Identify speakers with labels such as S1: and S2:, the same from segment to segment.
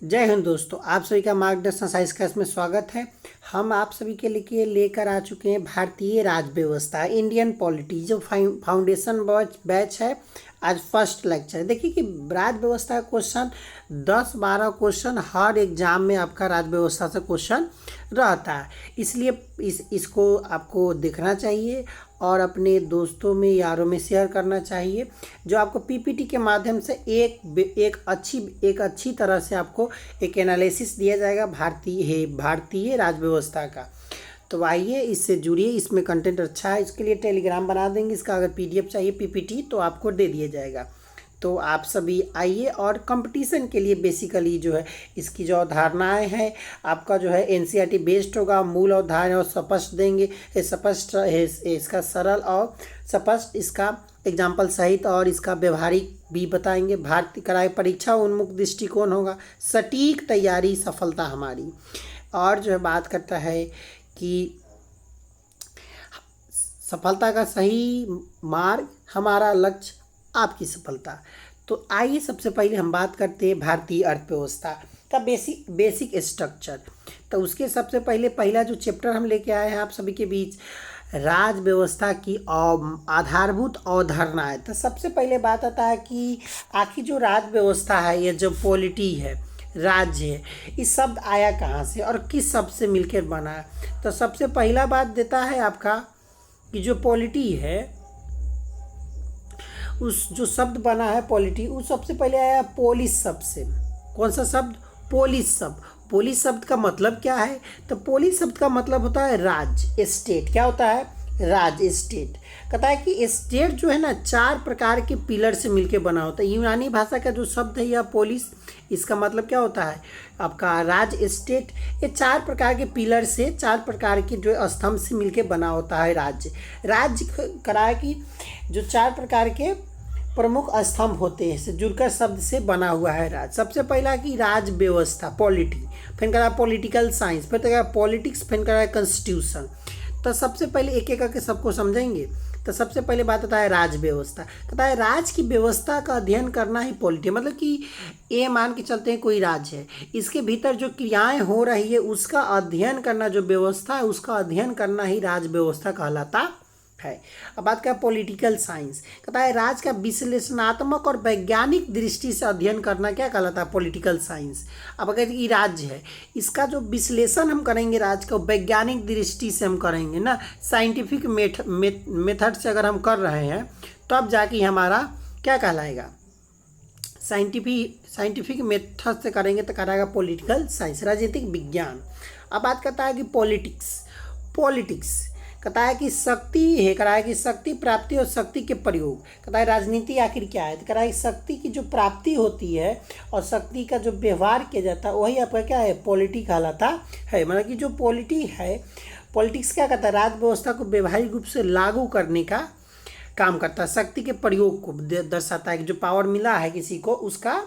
S1: जय हिंद दोस्तों, आप सभी का मार्गदर्शन साइंस क्लास में स्वागत है। हम आप सभी के लिए लेकर आ चुके हैं भारतीय राज व्यवस्था, इंडियन पॉलिटी, जो फाउंडेशन बैच है। आज फर्स्ट लेक्चर देखिए कि राज व्यवस्था का क्वेश्चन 10-12 क्वेश्चन हर एग्जाम में आपका राज व्यवस्था से क्वेश्चन रहता है। इसलिए इसको आपको देखना चाहिए और अपने दोस्तों में यारों में शेयर करना चाहिए, जो आपको पीपीटी के माध्यम से एक अच्छी तरह से आपको एक एनालिसिस दिया जाएगा भारतीय राज व्यवस्था का। तो आइए इससे जुड़िए, इसमें कंटेंट अच्छा है, इसके लिए टेलीग्राम बना देंगे। इसका अगर पीडीएफ चाहिए पीपीटी तो आपको दे दिया जाएगा। तो आप सभी आइए, और कंपटीशन के लिए बेसिकली जो है इसकी जो अवधारणाएं हैं आपका जो है एनसीईआरटी बेस्ड होगा। मूल अवधारणा और स्पष्ट देंगे, स्पष्ट है इसका सरल और स्पष्ट इसका एग्जाम्पल सहित, और इसका व्यवहारिक भी बताएंगे। भारतीय कराए परीक्षा उन्मुख दृष्टिकोण होगा। सटीक तैयारी सफलता हमारी। और जो है बात करता है कि सफलता का सही मार्ग, हमारा लक्ष्य आपकी सफलता। तो आइए सबसे पहले हम बात करते हैं भारतीय अर्थव्यवस्था का बेसिक स्ट्रक्चर। तो उसके सबसे पहला जो चैप्टर हम लेके आए हैं आप सभी के बीच, राज व्यवस्था की आधारभूत अवधारणाएं। तो सबसे पहले बात आता है कि आखिर जो राज व्यवस्था है, ये जो पॉलिटी है, राज्य है, इस शब्द आया कहाँ से और किस शब्द से मिलकर बना है। तो सबसे पहला बात देता है आपका कि जो पॉलिटी है, उस जो शब्द बना है पॉलिटी, उस सबसे पहले आया पोलिस शब्द से। कौन सा शब्द? पोलिस शब्द। पोलिस शब्द का मतलब क्या है? तो पोलिस शब्द का मतलब होता है राज्य, स्टेट। क्या होता है? राज्य, स्टेट। कहता है कि स्टेट जो है ना 4 प्रकार के पिलर से मिलके बना होता है। यूनानी भाषा का जो शब्द है यह पोलिस, इसका मतलब क्या होता है आपका राज्य, स्टेट। ये 4 प्रकार के पिलर से, 4 प्रकार के जो स्तंभ से मिलके बना होता है राज्य। राज्य कराया कि जो 4 प्रकार के प्रमुख स्तंभ होते हैं से जुड़कर शब्द से बना हुआ है राज्य। सबसे पहला कि राज व्यवस्था, पॉलिटी, फिर करा पॉलिटिकल साइंस, फिर करा पॉलिटिक्स, फिर करा कॉन्स्टिट्यूशन। तो सबसे पहले एक एक करके सबको समझेंगे। तो सबसे पहले बात आता है राज व्यवस्था। कहता है राज की व्यवस्था का अध्ययन करना ही पॉलिटी, मतलब कि ये मान के चलते हैं कोई राज्य है, इसके भीतर जो क्रियाएं हो रही है उसका अध्ययन करना, जो व्यवस्था है उसका अध्ययन करना ही राज व्यवस्था कहलाता है। अब बात करें पॉलिटिकल साइंस। कहता है राज का विश्लेषणात्मक और वैज्ञानिक दृष्टि से अध्ययन करना क्या कहलाता है? Political science. अब अगर ये राज्य है, इसका जो विश्लेषण हम करेंगे राज का, वैज्ञानिक दृष्टि से हम करेंगे ना, साइंटिफिक मेथड से अगर हम कर रहे हैं तो अब जाके हमारा क्या कहलाएगा? साइंटिफिक मेथड से करेंगे तो कहलाएगा पॉलिटिकल साइंस, राजनीतिक विज्ञान। अब बात करता है कि पॉलिटिक्स कहता है कि शक्ति है, कराया कि शक्ति प्राप्ति और शक्ति के प्रयोग। कहता है राजनीति आखिर क्या है? तो कराया शक्ति की जो प्राप्ति होती है और शक्ति का जो व्यवहार किया जाता है वही आपका क्या है? पॉलिटी कहलाता है। मतलब कि जो पॉलिटी है, पॉलिटिक्स क्या करता है? राज व्यवस्था को व्यवहारिक रूप से लागू करने का काम करता है। शक्ति के प्रयोग को दर्शाता है कि जो पावर मिला है किसी को, उसका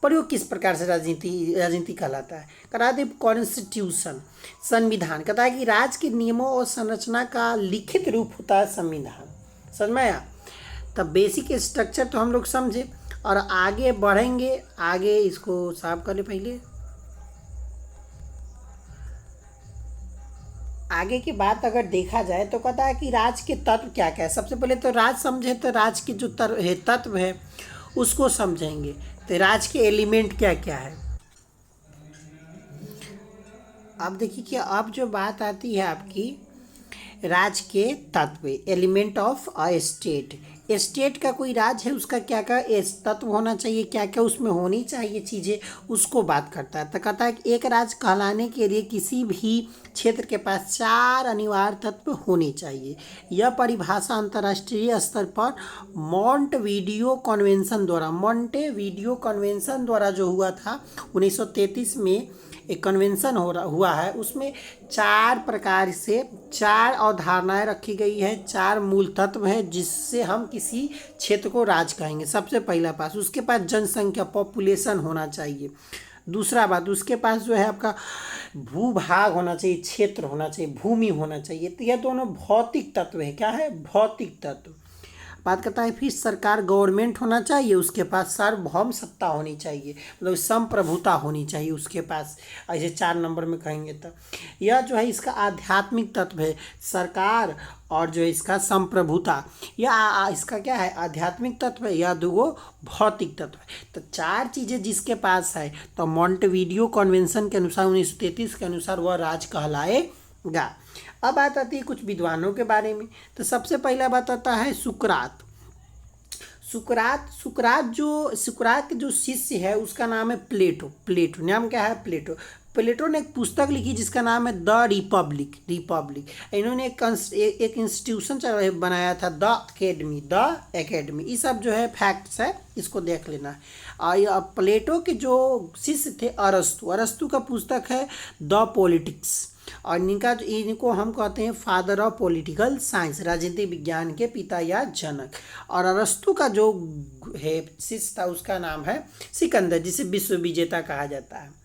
S1: प्रयोग किस प्रकार से राजनीति कहलाता है। करा दे कॉन्स्टिट्यूशन, संविधान। कहता है कि राज्य के नियमों और संरचना का लिखित रूप होता है संविधान। समझ में आया? तब बेसिक स्ट्रक्चर तो हम लोग समझे और आगे बढ़ेंगे। आगे इसको साफ करें पहले। आगे की बात अगर देखा जाए तो कहता है कि राज्य के तत्व क्या क्या है। सबसे पहले तो राज समझे तो राज्य के जो तत्व है उसको समझेंगे। तो राज्य के एलिमेंट क्या क्या है। अब देखिए कि अब जो बात आती है आपकी राज्य के तत्व, element of a state. State का कोई राज्य है, उसका क्या क्या तत्व होना चाहिए, क्या क्या उसमें होनी चाहिए चीज़ें, उसको बात करता है। तो कहता है कि एक राज्य कहलाने के लिए किसी भी क्षेत्र के पास 4 अनिवार्य तत्व होने चाहिए। यह परिभाषा अंतर्राष्ट्रीय स्तर पर मॉन्टेविडियो कन्वेंशन द्वारा जो हुआ था 1933 में, एक कन्वेंशन हुआ है, उसमें 4 प्रकार से 4 अवधारणाएं रखी गई है, 4 मूल तत्व है जिससे हम किसी क्षेत्र को राज्य कहेंगे। सबसे पहला पास, उसके पास जनसंख्या, पॉपुलेशन होना चाहिए। दूसरा बात, उसके पास जो है आपका भूभाग होना चाहिए, क्षेत्र होना चाहिए, भूमि होना चाहिए। तो यह दोनों भौतिक तत्व है। क्या है? भौतिक तत्व। बात करता है फिर सरकार गवर्नमेंट होना चाहिए, उसके पास सार्वभौम सत्ता होनी चाहिए, मतलब संप्रभुता होनी चाहिए उसके पास, ऐसे 4 नंबर में कहेंगे तो यह जो है इसका आध्यात्मिक तत्व है, सरकार और जो है इसका संप्रभुता, या इसका क्या है आध्यात्मिक तत्व है, या दुगो भौतिक तत्व है। तो 4 चीज़ें जिसके पास है तो मॉन्टेविडियो कन्वेंशन के अनुसार 1933 के अनुसार वह राज कहलाएगा। अब बात आती है कुछ विद्वानों के बारे में। तो सबसे पहला बात आता है सुकरात। सुकरात के जो शिष्य है उसका नाम है प्लेटो। प्लेटो नाम क्या है? प्लेटो। प्लेटो ने एक पुस्तक लिखी जिसका नाम है द रिपब्लिक। इन्होंने एक इंस्टीट्यूशन बनाया था द एकेडमी। ये सब जो है फैक्ट्स है, इसको देख लेना। और प्लेटो के जो शिष्य थे अरस्तु का पुस्तक है द पॉलिटिक्स, और इनको हम कहते हैं फादर ऑफ पॉलिटिकल साइंस, राजनीतिक विज्ञान के पिता या जनक। और अरस्तु का जो है शिष्य था उसका नाम है सिकंदर, जिसे विश्व विजेता कहा जाता है।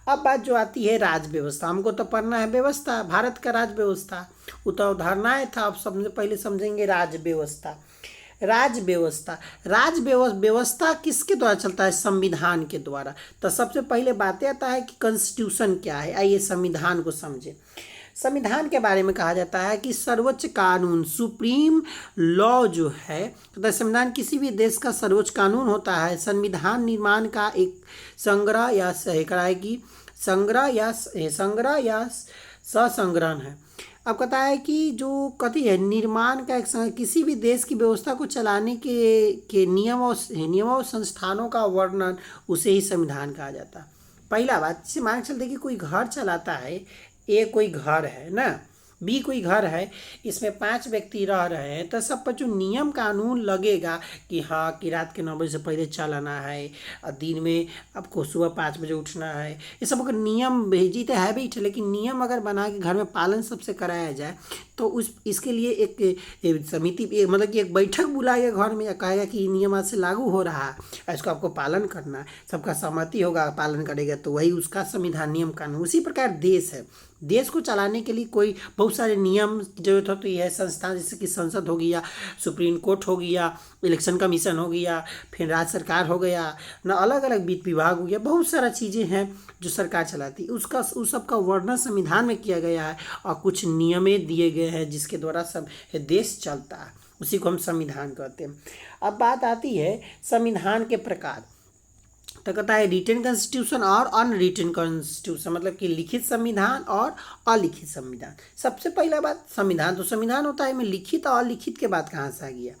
S1: अब बात जो आती है राज व्यवस्था, हमको तो पढ़ना है व्यवस्था, भारत का राज व्यवस्था, उतरधारणाएं था। अब सबसे पहले समझेंगे राज व्यवस्था। व्यवस्था किसके द्वारा चलता है? संविधान के द्वारा। तो सबसे पहले बातें आता है कि कॉन्स्टिट्यूशन क्या है। आइए संविधान को समझें। संविधान के बारे में कहा जाता है कि सर्वोच्च कानून, सुप्रीम लॉ जो है, तो संविधान किसी भी देश का सर्वोच्च कानून होता है। संविधान निर्माण का एक संग्रह या ससंग्रहण है। अब कहता है कि जो कथी है निर्माण का एक किसी भी देश की व्यवस्था को चलाने के नियम और संस्थानों का वर्णन, उसे ही संविधान कहा जाता है। पहला बात, जैसे मान चलते कि कोई घर चलाता है, ए कोई घर है ना, बी कोई घर है, इसमें 5 व्यक्ति रह रहे हैं, तो सब पर जो नियम कानून लगेगा कि हाँ कि रात के 9 बजे से पहले चलाना है, और दिन में आपको सुबह 5 बजे उठना है, ये सब अगर नियम भेजी तो है भी, लेकिन नियम अगर बना के घर में पालन सबसे कराया जाए तो इसके लिए एक समिति, मतलब कि एक बैठक बुलाएगा घर में, या कहेगा कि नियम आज से लागू हो रहा है, इसको आपको पालन करना है, सबका सहमति होगा, पालन करेगा, तो वही उसका संविधान नियम कानून। उसी प्रकार देश है, देश को चलाने के लिए कोई बहुत सारे नियम की जरूरत होती है। संस्थान जैसे कि संसद हो गया, सुप्रीम कोर्ट हो गया, इलेक्शन कमीशन हो गया, फिर राज्य सरकार हो गया ना, अलग अलग वित्त विभाग हो गया, बहुत सारा चीज़ें हैं जो सरकार चलाती है। उस सब का वर्णन संविधान में किया गया है, और कुछ नियमें दिए गए हैं जिसके द्वारा सब देश चलता है, उसी को हम संविधान कहते हैं। अब बात आती है संविधान के प्रकार। तो कहता है रिटन कॉन्स्टिट्यूशन और अनरिटन कॉन्स्टिट्यूशन, मतलब कि लिखित संविधान और अलिखित संविधान। सबसे पहला बात, संविधान तो संविधान होता है, में लिखित और अलिखित के बाद कहाँ से आ गया?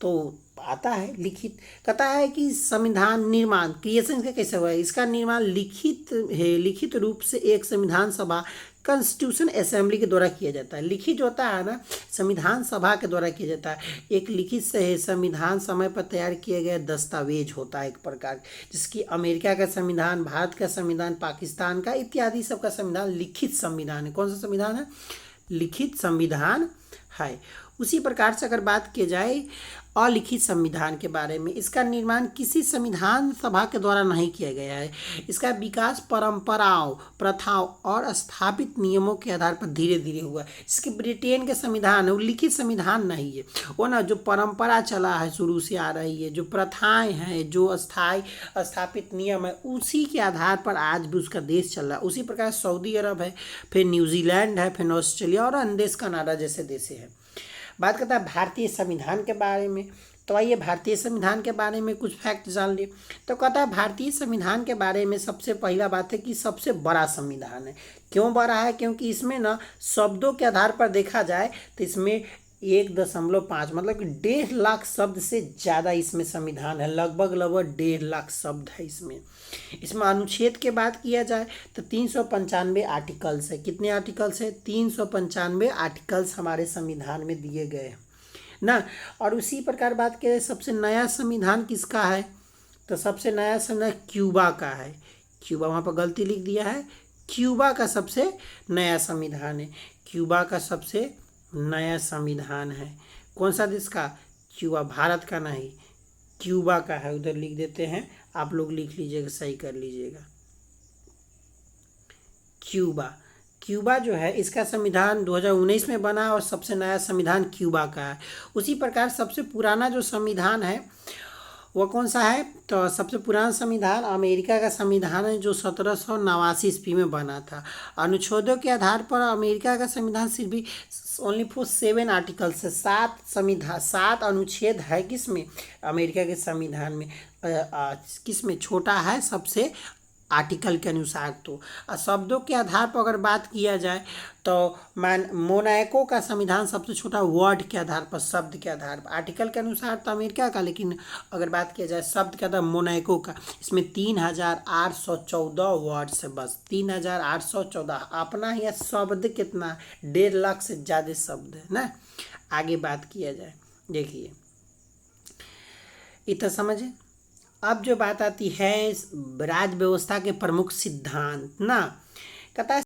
S1: तो आता है लिखित। कहता है कि संविधान निर्माण क्रिएशन का कैसे हुआ है? इसका निर्माण लिखित है, लिखित रूप से एक संविधान सभा कॉन्स्टिट्यूशन असेंबली के द्वारा किया जाता है। लिखित जो होता है ना, संविधान सभा के द्वारा किया जाता है। एक लिखित से संविधान समय पर तैयार किया गया दस्तावेज होता है एक प्रकार, जिसकी अमेरिका का संविधान, भारत का संविधान, पाकिस्तान का इत्यादि सबका संविधान लिखित संविधान है। कौन सा संविधान है? लिखित संविधान है। उसी प्रकार से अगर बात की जाए अलिखित संविधान के बारे में, इसका निर्माण किसी संविधान सभा के द्वारा नहीं किया गया है। इसका विकास परंपराओं, प्रथाओं और स्थापित नियमों के आधार पर धीरे धीरे हुआ है। जिसके ब्रिटेन के संविधान है वो लिखित संविधान नहीं है, वो ना जो परंपरा चला है शुरू से आ रही है, जो प्रथाएं हैं, जो स्थापित नियम है, उसी के आधार पर आज भी उसका देश चल रहा है। उसी प्रकार सऊदी अरब है, फिर न्यूजीलैंड है, फिर ऑस्ट्रेलिया और अन्य देश कनाडा जैसे देश है। बात करता है भारतीय संविधान के बारे में। तो आइए भारतीय संविधान के बारे में कुछ फैक्ट जान लिए। तो कहता है भारतीय संविधान के बारे में सबसे पहला बात है कि सबसे बड़ा संविधान है। क्यों बड़ा है? क्योंकि इसमें ना शब्दों के आधार पर देखा जाए तो इसमें 1.5 मतलब कि 1.5 लाख शब्द से ज़्यादा इसमें संविधान है। लगभग 1.5 लाख शब्द है इसमें। अनुच्छेद के बात किया जाए तो 395 आर्टिकल्स है। कितने आर्टिकल्स है? 395 आर्टिकल्स हमारे संविधान में दिए गए हैं ना। और उसी प्रकार बात किया जाए सबसे नया संविधान किसका है, तो सबसे नया संविधान क्यूबा का है। क्यूबा, वहाँ पर गलती लिख दिया है, क्यूबा का सबसे नया संविधान है। क्यूबा का सबसे नया संविधान है। कौन सा देश का? क्यूबा, भारत का नहीं, क्यूबा का है। उधर लिख देते हैं, आप लोग लिख लीजिएगा, सही कर लीजिएगा। क्यूबा, क्यूबा जो है इसका संविधान 2019 में बना और सबसे नया संविधान क्यूबा का है। उसी प्रकार सबसे पुराना जो संविधान है वह कौन सा है? तो सबसे पुराना संविधान अमेरिका का संविधान है जो 1789 ईस्वी में बना था। अनुच्छेदों के आधार पर अमेरिका का संविधान सिर्फ भी ओनली फॉर 7 आर्टिकल्स है, 7 अनुच्छेद है किसमें? अमेरिका के संविधान में। किसमें छोटा है? सबसे आर्टिकल के अनुसार। तो शब्दों के आधार पर अगर बात किया जाए तो मोनाको का संविधान सबसे छोटा वर्ड के आधार पर, शब्द के आधार पर। आर्टिकल के अनुसार तो अमेरिका का, लेकिन अगर बात किया जाए शब्द के आधार मोनाको का, इसमें 3814 वर्ड्स है, बस 3814। अपना ही शब्द कितना? 1.5 लाख से ज़्यादा शब्द है ना। आगे बात किया जाए, देखिए इतना समझे। अब जो बात आती है राज्य व्यवस्था के प्रमुख सिद्धांत ना, कहता है